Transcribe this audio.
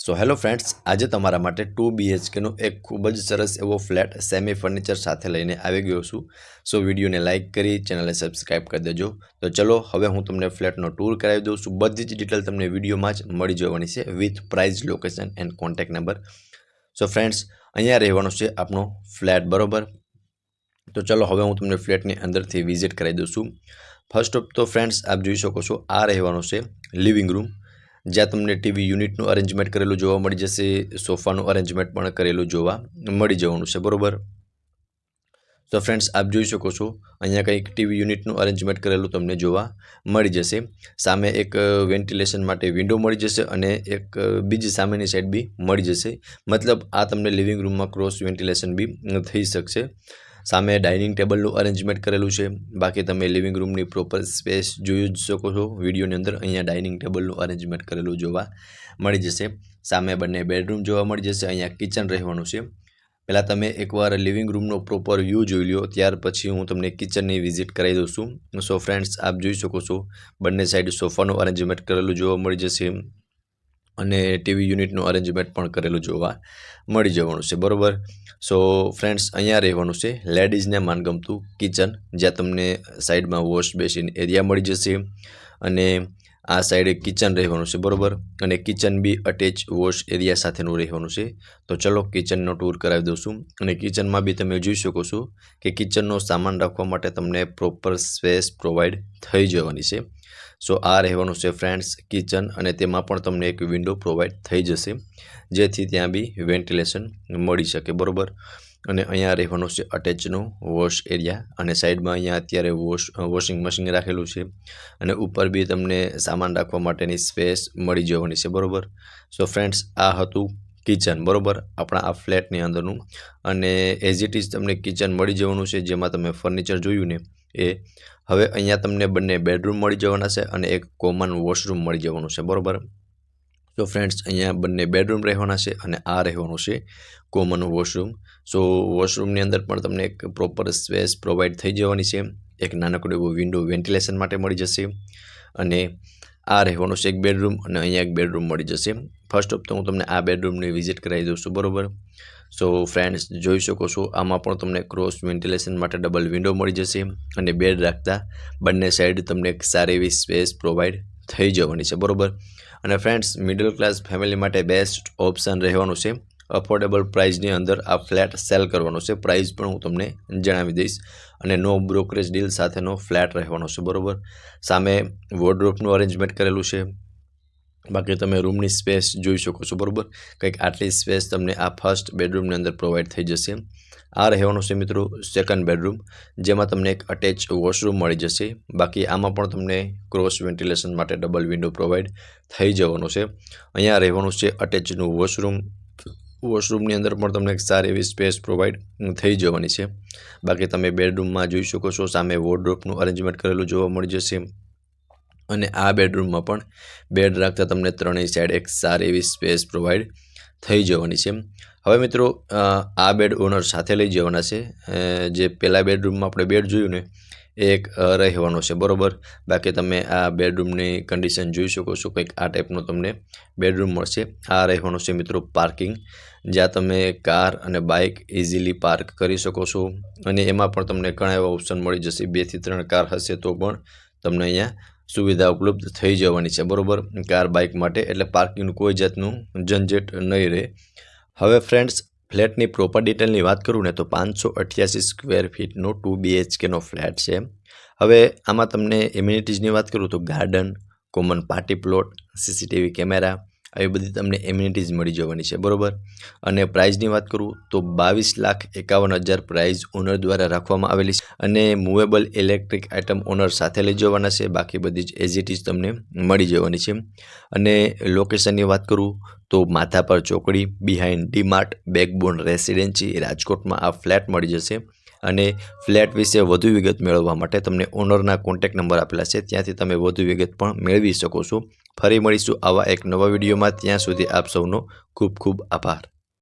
So hello friends, આજે તમારા માટે 2 BHKનો એક ખૂબ જ સરસ એવો ફ્લેટ સેમી ફર્નિચર સાથે લઈને આવી ગયો છું. સો વિડીયોને લાઇક કરી ચેનલને સબસ્ક્રાઈબ કરી દેજો. તો ચલો હવે હું તમને ફ્લેટનો ટૂર કરાવી દઉં છું. બધી જ ડિટેલ તમને વિડીયોમાં જ મળી જવાની છે with price, location and contact number. So friends, અહીંયા રહેવાનો છે આપણો ફ્લેટ, બરોબર. તો ચલો હવે હું તમને ફ્લેટની અંદરથી વિઝિટ કરાવી દઉં છું. ફર્સ્ટ ઓફ તો ફ્રેન્ડ્સ, આપ જોઈ શકો છો આ રહેવાનો છે લિવિંગ રૂમ, જ્યાં તમને ટીવી યુનિટનું અરેન્જમેન્ટ કરેલું જોવા મળી જશે. સોફાનું અરેન્જમેન્ટ પણ કરેલું જોવા મળી જવાનું છે, બરોબર. તો ફ્રેન્ડ્સ, આપ જોઈ શકો છો અહીંયા કંઈક ટીવી યુનિટનું અરેન્જમેન્ટ કરેલું તમને જોવા મળી જશે. સામે એક વેન્ટિલેશન માટે વિન્ડો મળી જશે અને એક બીજી સામેની સાઈડ બી મળી જશે. મતલબ આ તમને લિવિંગ રૂમમાં ક્રોસ વેન્ટિલેશન બી થઈ શકશે. સામે ડાઇનિંગ ટેબલનું અરેન્જમેન્ટ કરેલું છે. બાકી તમે લિવિંગ રૂમની પ્રોપર સ્પેસ જોઈ જ શકો છો વિડીયોની અંદર. અહીંયા ડાઇનિંગ ટેબલનું અરેન્જમેન્ટ કરેલું જોવા મળી જશે. સામે બંને બેડરૂમ જોવા મળી જશે. અહીંયા કિચન રહેવાનું છે. પહેલાં તમે એકવાર લિવિંગ રૂમનો પ્રોપર વ્યૂ જોઈ લો, ત્યાર પછી હું તમને કિચનની વિઝિટ કરાવી દઉં છું. સો ફ્રેન્ડ્સ, આપ જોઈ શકો છો બંને સાઈડ સોફાનું અરેન્જમેન્ટ કરેલું જોવા મળી જશે અને ટીવી યુનિટનું અરેન્જમેન્ટ પણ કરેલું જોવા મળી જવાનું છે, બરોબર. સો ફ્રેન્ડ્સ, અહીંયા રહેવાનું છે લેડીઝને માનગમતું કિચન, જ્યાં તમને સાઈડમાં વોશ બેસિન એરિયા મળી જશે અને આ સાઈડે કિચન રહેવાનું છે, બરોબર. અને કિચન બી અટેચ વોશ એરિયા સાથેનું રહેવાનું છે. તો ચલો કિચનનો ટૂર કરાવી દઉં છું. અને કિચનમાં બી તમે જોઈ શકો છો કે કિચનનો સામાન રાખવા માટે તમને પ્રોપર સ્પેસ પ્રોવાઈડ થઈ જવાની છે. સો આ રહેવાનું છે ફ્રેન્ડ્સ કિચન, અને તેમાં પણ તમને એક વિન્ડો પ્રોવાઈડ થઈ જશે, જેથી ત્યાં બી વેન્ટિલેશન મળી શકે, બરોબર. અને અહીંયા રહેવાનું છે અટેચનું વોશ એરિયા, અને સાઈડમાં અહીંયા અત્યારે વોશિંગ મશીન રાખેલું છે અને ઉપર બી તમને સામાન રાખવા માટેની સ્પેસ મળી જવાની છે, બરોબર. સો ફ્રેન્ડ્સ, આ હતું કિચન, બરોબર, આપણા આ ફ્લેટની અંદરનું. અને એઝ ઇટ ઇઝ તમને કિચન મળી જવાનું છે, જેમાં તમે ફર્નિચર જોયું ને એ. હવે અહીંયા તમને બંને બેડરૂમ મળી જવાના છે અને એક કોમન વોશરૂમ મળી જવાનું છે, બરોબર. તો ફ્રેન્ડ્સ, અહીંયા બંને બેડરૂમ રહેવાના છે અને આ રહેવાનું છે કોમન વોશરૂમ. સો વોશરૂમની અંદર પણ તમને એક પ્રોપર સ્પેસ પ્રોવાઈડ થઈ જવાની છે. એક નાનકડો એવો વિન્ડો વેન્ટિલેશન માટે મળી જશે. અને આ રહેવાનું છે એક બેડરૂમ, અને અહીંયા એક બેડરૂમ મળી જશે. ફર્સ્ટ ઓફ તો હું તમને આ બેડરૂમની વિઝિટ કરાવી દઉં છું, બરોબર. સો ફ્રેન્ડ્સ, જોઈ શકો છો આમાં પણ તમને ક્રોસ વેન્ટિલેશન માટે ડબલ વિન્ડો મળી જશે અને બેડ રાખતા બંને સાઈડ તમને એક સારી એવી સ્પેસ પ્રોવાઈડ થઈ જવાની છે, બરોબર. અને ફ્રેન્ડ્સ, મિડલ ક્લાસ ફેમિલી માટે બેસ્ટ ઓપ્શન રહેવાનું છે. અફોર્ડેબલ પ્રાઇસની અંદર આ ફ્લેટ સેલ કરવાનો છે. પ્રાઇસ પણ હું તમને જણાવી દઈશ. અને નો બ્રોકરેજ ડીલ સાથેનો ફ્લેટ રહેવાનો છે, બરોબર. સામે વોર્ડરોબનું અરેન્જમેન્ટ કરેલું છે. બાકી તમે રૂમની સ્પેસ જોઈ શકો છો, બરોબર. કંઈક આટલી સ્પેસ તમને આ ફર્સ્ટ બેડરૂમની અંદર પ્રોવાઈડ થઈ જશે. આ રહેવાનું છે મિત્રો સેકન્ડ બેડરૂમ, જેમાં તમને એક અટેચ વોશરૂમ મળી જશે. બાકી આમાં પણ તમને ક્રોસ વેન્ટિલેશન માટે ડબલ વિન્ડો પ્રોવાઈડ થઈ જવાનું છે. અહીંયા રહેવાનું છે અટેચનું વોશરૂમ. વોશરૂમની અંદર પણ તમને એક સારી એવી સ્પેસ પ્રોવાઈડ થઈ જવાની છે. બાકી તમે બેડરૂમમાં જોઈ શકો છો સામે વોર્ડરોબનું અરેન્જમેન્ટ કરેલું જોવા મળી જશે. અને આ બેડરૂમમાં પણ બેડ રાખતા તમને ત્રણેય સાઈડ એક સારી એવી સ્પેસ પ્રોવાઈડ થઈ જવાની છે. હવે મિત્રો, આ બેડ ઓનર સાથે લઈ જવાના છે. જે પહેલા બેડરૂમમાં આપણે બેડ જોયું ને એ એક રહેવાનો છે, બરોબર. બાકી તમે આ બેડરૂમની કન્ડિશન જોઈ શકો છો. કંઈક આ ટાઈપનો તમને બેડરૂમ મળશે. આ રહેવાનું છે મિત્રો પાર્કિંગ, જ્યાં તમે કાર અને બાઇક ઇઝીલી પાર્ક કરી શકો છો. અને એમાં પણ તમને ઘણા એવા ઓપ્શન મળી જશે. 2 થી 3 કાર હશે તો પણ તમને અહીંયા સુવિધા ઉપલબ્ધ થઈ જવાની છે, બરોબર, કાર બાઇક માટે. એટલે પાર્કિંગનું કોઈ જાતનું ઝંઝટ નહીં રહે. હવે ફ્રેન્ડ્સ, ફ્લેટની પ્રોપર ડિટેલની વાત કરું ને તો 588 સ્ક્વેર ફીટનો 2 BHKનો ફ્લેટ છે. હવે આમાં તમને એમ્યુનિટીઝની વાત કરું તો garden, common party plot, CCTV camera, આવી બધી તમને એમ્યુનિટીઝ મળી જવાની છે, બરોબર. અને પ્રાઇઝની વાત કરું તો 22,51,000 પ્રાઇઝ ઓનર દ્વારા રાખવામાં આવેલી છે. અને મૂવેબલ ઇલેક્ટ્રિક આઇટમ ઓનર સાથે લઈ જવાના છે. બાકી બધી જ એઝ ઇટ ઇઝ તમને મળી જવાની છે. અને લોકેશનની વાત કરું તો માધાપર ચોકડી બિહાઇન્ડ ડીમાર્ટ, બેકબોન રેસિડેન્સી, રાજકોટમાં આ ફ્લેટ મળી જશે. અને ફ્લેટ વિશે વધુ વિગત મેળવવા માટે તમને ઓનરના કોન્ટેક્ટ નંબર આપેલા છે, ત્યાંથી તમે વધુ વિગત પણ મેળવી શકો છો. ફરી મળીશું આવા એક નવા વિડીયોમાં. ત્યાં સુધી આપ સૌનો ખૂબ ખૂબ આભાર.